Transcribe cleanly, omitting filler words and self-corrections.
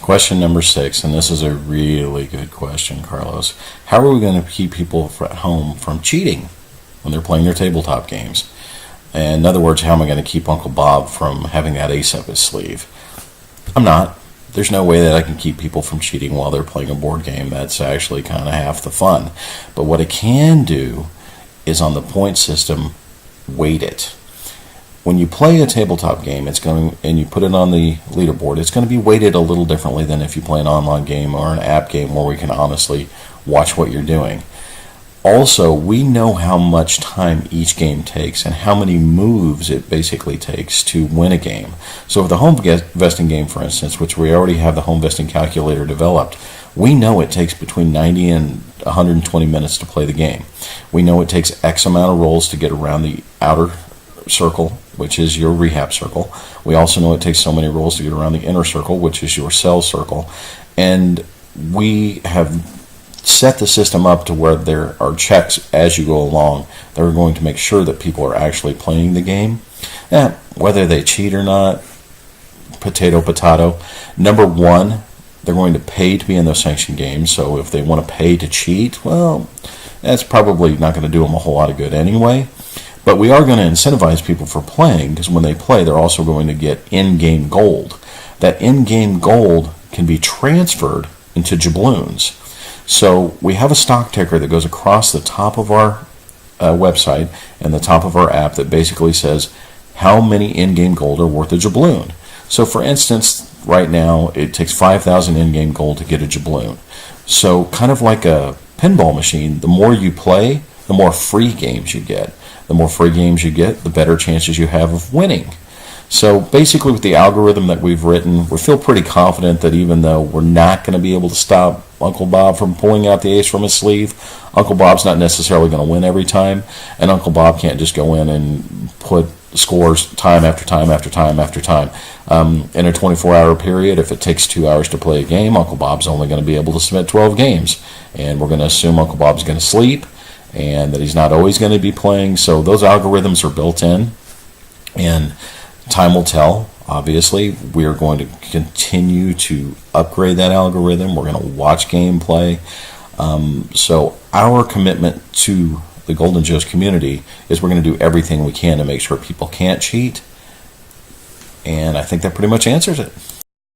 Question number 6, and this is a really good question, Carlos. How are we going to keep people at home from cheating when they're playing their tabletop games? And in other words, how am I going to keep Uncle Bob from having that ace up his sleeve? I'm not. There's no way that I can keep people from cheating while they're playing a board game. That's actually kind of half the fun. But what I can do is on the point system, weight it. When you play a tabletop game, and you put it on the leaderboard, it's going to be weighted a little differently than if you play an online game or an app game where we can honestly watch what you're doing. Also, we know how much time each game takes and how many moves it basically takes to win a game. So with the home vesting game, for instance, which we already have the home vesting calculator developed, we know it takes between 90 and 120 minutes to play the game. We know it takes X amount of rolls to get around the outer circle, which is your rehab circle. We also know it takes so many rolls to get around the inner circle, which is your sell circle. And we have set the system up to where there are checks as you go along that are going to make sure that people are actually playing the game. Whether they cheat or not, potato. Number one, they're going to pay to be in those sanctioned games. So if they want to pay to cheat, well, that's probably not going to do them a whole lot of good anyway. But we are going to incentivize people for playing, because when they play, they're also going to get in-game gold. That in-game gold can be transferred into jabloons. So we have a stock ticker that goes across the top of our website and the top of our app that basically says how many in-game gold are worth a jabloon. So for instance, right now it takes 5,000 in-game gold to get a jabloon. So kind of like a pinball machine, the more you play, the more free games you get. The more free games you get, the better chances you have of winning. So basically with the algorithm that we've written, we feel pretty confident that even though we're not going to be able to stop Uncle Bob from pulling out the ace from his sleeve, Uncle Bob's not necessarily going to win every time, and Uncle Bob can't just go in and put scores time after time after time after time. In a 24-hour period, if it takes 2 hours to play a game, Uncle Bob's only going to be able to submit 12 games, and we're going to assume Uncle Bob's going to sleep, and that he's not always going to be playing. So those algorithms are built in, and time will tell. Obviously, we are going to continue to upgrade that algorithm. We're going to watch gameplay. So our commitment to the Golden Joe's community is we're going to do everything we can to make sure people can't cheat. And I think that pretty much answers it.